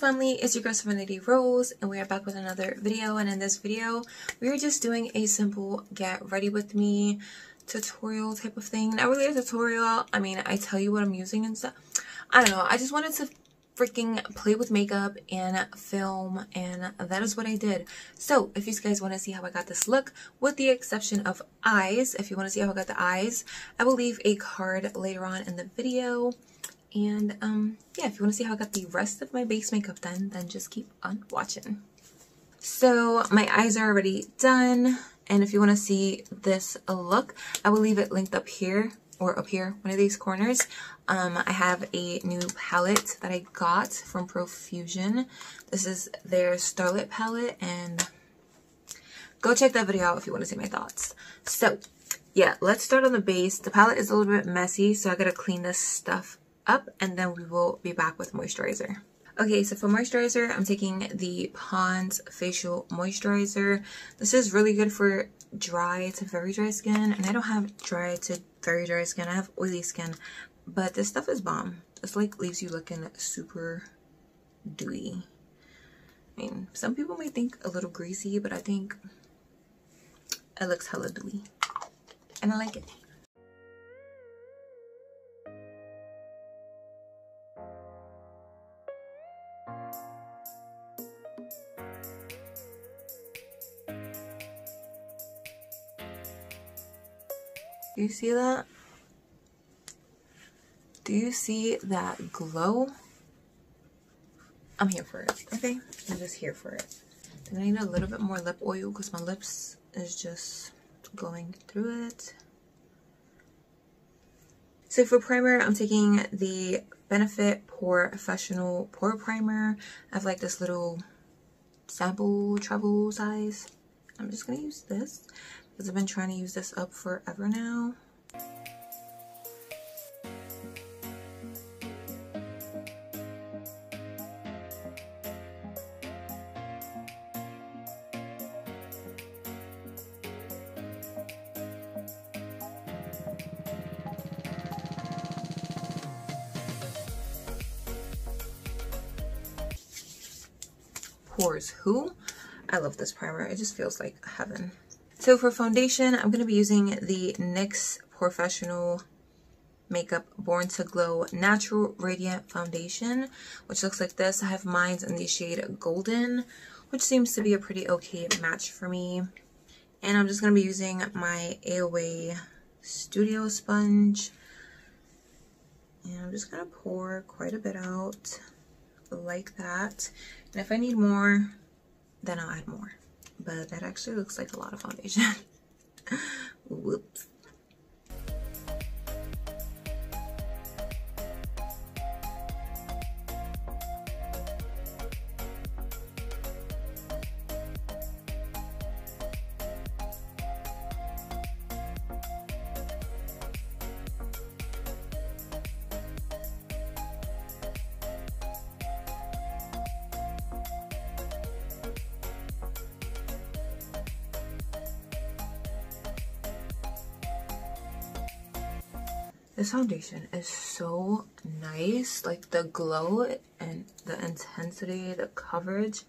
family, it's your girl Serenity Rose, and we are back with another video. And in this video we are just doing a simple get ready with me tutorial type of thing. Not really a tutorial, I mean, I tell you what I'm using and stuff. I don't know, I just wanted to freaking play with makeup and film, and that is what I did. So if you guys want to see how I got this look, with the exception of eyes, if you want to see how I got the eyes, I will leave a card later on in the video. And yeah, if you want to see how I got the rest of my base makeup done, then just keep on watching. So my eyes are already done, and if you want to see this look, I will leave it linked up here or up here, one of these corners. I have a new palette that I got from Profusion. This is their Starlit palette, and go check that video out if you want to see my thoughts. So yeah, let's start on the base. The palette is a little bit messy, so I gotta clean this stuff up, and then we will be back with moisturizer. Okay, so for moisturizer, I'm taking the Pond's Facial Moisturizer. This is really good for dry to very dry skin, and I don't have dry to very dry skin. I have oily skin, but this stuff is bomb. This like leaves you looking super dewy. I mean, some people may think a little greasy, but I think it looks hella dewy, and I like it. Do you see that? Do you see that glow? I'm here for it, okay? I'm just here for it. And I need a little bit more lip oil because my lips is just going through it. So for primer, I'm taking the Benefit Professional Pore Primer. I have like this little sample travel size. I'm just gonna use this because I've been trying to use this up forever now. Pores who? I love this primer. It just feels like heaven. So for foundation, I'm going to be using the NYX Professional Makeup Born to Glow Natural Radiant Foundation, which looks like this. I have mine in the shade Golden, which seems to be a pretty okay match for me. And I'm just going to be using my AOA Studio Sponge. And I'm just going to pour quite a bit out like that. And if I need more, then I'll add more. But that actually looks like a lot of foundation. Whoops. This foundation is so nice, like the glow and the intensity, the coverage.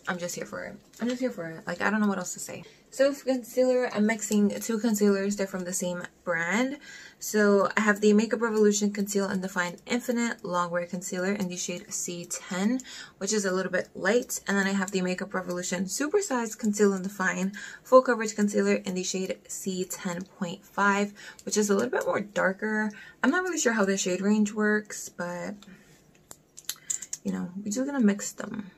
I'm just here for it. I'm just here for it. Like, I don't know what else to say. So for concealer, I'm mixing two concealers. They're from the same brand. So I have the Makeup Revolution Conceal and Define Infinite Longwear Concealer in the shade C10, which is a little bit light. And then I have the Makeup Revolution Supersize Conceal and Define Full Coverage Concealer in the shade C10.5, which is a little bit more darker. I'm not really sure how the shade range works, but you know, we're just gonna mix them.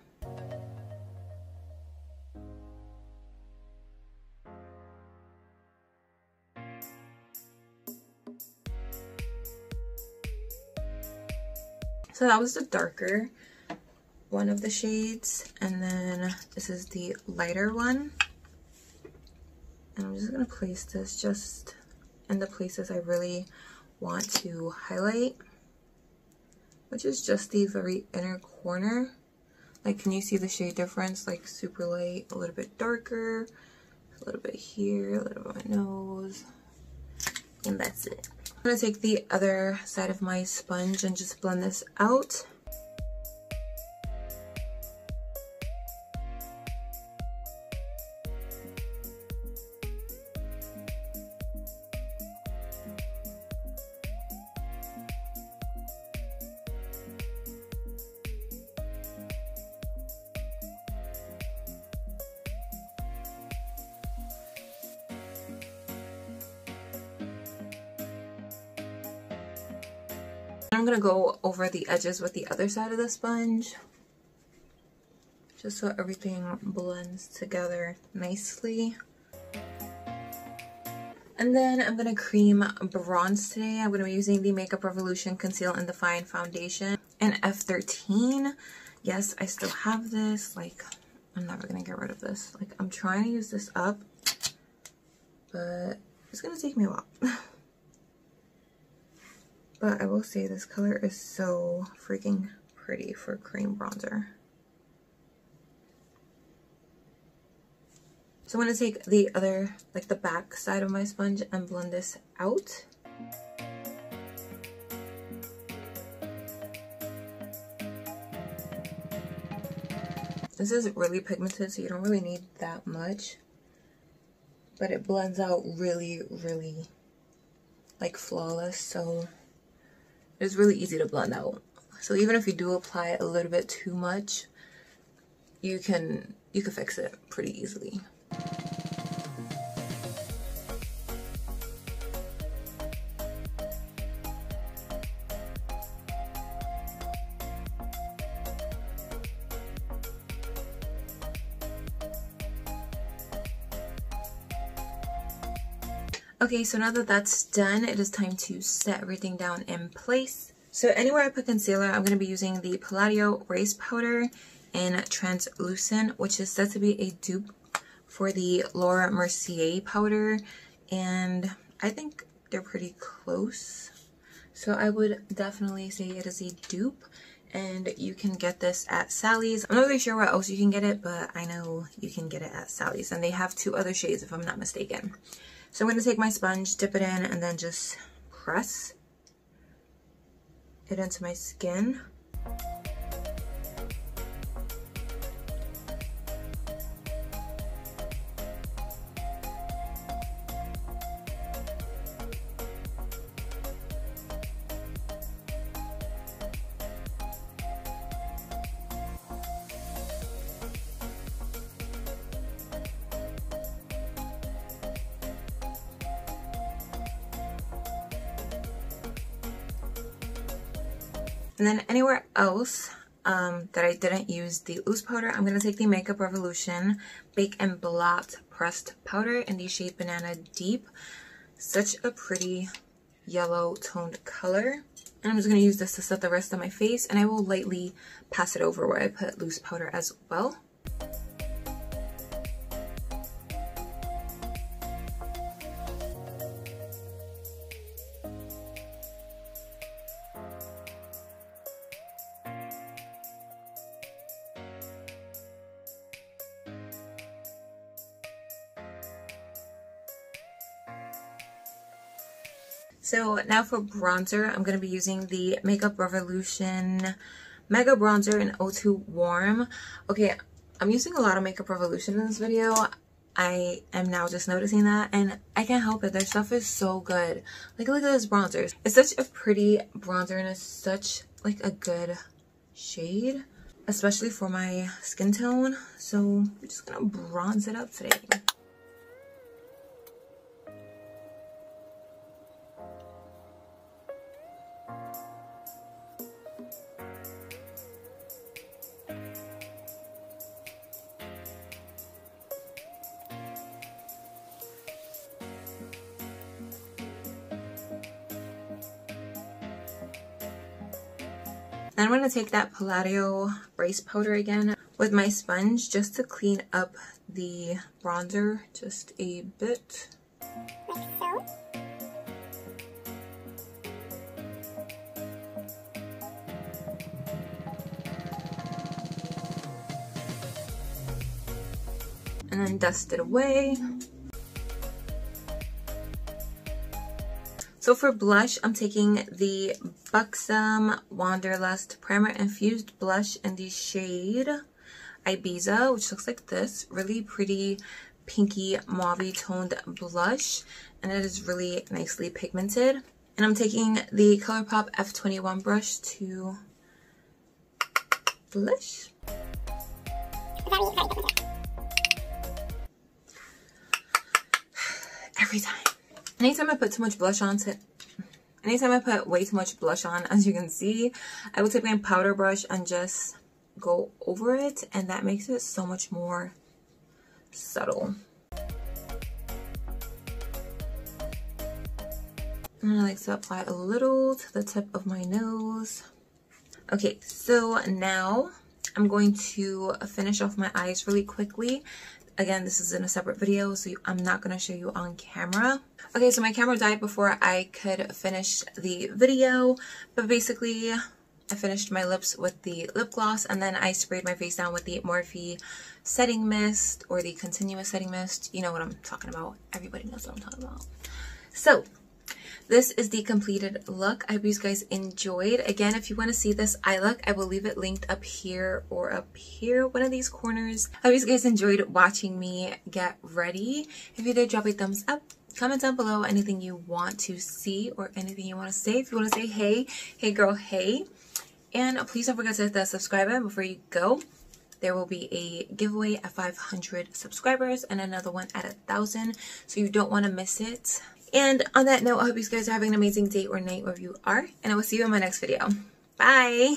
So that was the darker one of the shades, and then this is the lighter one. And I'm just gonna place this just in the places I really want to highlight, which is just the very inner corner. Like, can you see the shade difference? Like super light, a little bit darker, a little bit here, a little bit on my nose, and that's it. I'm going to take the other side of my sponge and just blend this out. I'm going to go over the edges with the other side of the sponge, just so everything blends together nicely. And then I'm going to cream bronze today. I'm going to be using the Makeup Revolution Conceal and Define Foundation in F13. Yes, I still have this. Like, I'm never going to get rid of this. Like, I'm trying to use this up, but it's going to take me a while. But I will say this color is so freaking pretty for cream bronzer. So I'm going to take the other, like the back side of my sponge and blend this out. This is really pigmented, so you don't really need that much. But it blends out really, really like flawless, so it's really easy to blend out. So even if you do apply a little bit too much, you can fix it pretty easily. Okay, so now that that's done, it is time to set everything down in place. So anywhere I put concealer, I'm going to be using the Palladio Race Powder in Translucent, which is said to be a dupe for the Laura Mercier powder. And I think they're pretty close. So I would definitely say it is a dupe. And you can get this at Sally's. I'm not really sure where else you can get it, but I know you can get it at Sally's. And they have 2 other shades if I'm not mistaken. So I'm going to take my sponge, dip it in, and then just press it into my skin. And then anywhere else that I didn't use the loose powder, I'm going to take the Makeup Revolution Bake and Blot Pressed Powder in the shade Banana Deep. Such a pretty yellow toned color. And I'm just going to use this to set the rest of my face, and I will lightly pass it over where I put loose powder as well. So now for bronzer, I'm going to be using the Makeup Revolution Mega Bronzer in O2 Warm. Okay, I'm using a lot of Makeup Revolution in this video. I am now just noticing that, and I can't help it. Their stuff is so good. Like, look at this bronzer. It's such a pretty bronzer, and it's such like a good shade, especially for my skin tone. So I'm just going to bronze it up today. Then I'm going to take that Palladio Race Powder again with my sponge just to clean up the bronzer just a bit. Like so. And then dust it away. So for blush, I'm taking the Buxom Wanderlust Primer Infused Blush in the shade Ibiza, which looks like this. Really pretty pinky mauve toned blush, and it is really nicely pigmented. And I'm taking the ColourPop F21 brush to blush. Every time. Anytime I put too much blush on, anytime I put way too much blush on, as you can see, I will take my powder brush and just go over it, and that makes it so much more subtle. And I like to apply a little to the tip of my nose. Okay, so now I'm going to finish off my eyes really quickly. Again, this is in a separate video, so I'm not going to show you on camera. Okay, so my camera died before I could finish the video, but basically I finished my lips with the lip gloss, and then I sprayed my face down with the Morphe setting mist, or the continuous setting mist. You know what I'm talking about. Everybody knows what I'm talking about. So this is the completed look. I hope you guys enjoyed. Again, if you want to see this eye look, I will leave it linked up here or up here, one of these corners. I hope you guys enjoyed watching me get ready. If you did, drop a thumbs up. Comment down below anything you want to see or anything you want to say. If you want to say hey, hey girl, hey. And please don't forget to hit that subscribe button before you go. There will be a giveaway at 500 subscribers and another one at 1,000, so you don't want to miss it. And on that note, I hope you guys are having an amazing day or night wherever you are, and I will see you in my next video. Bye!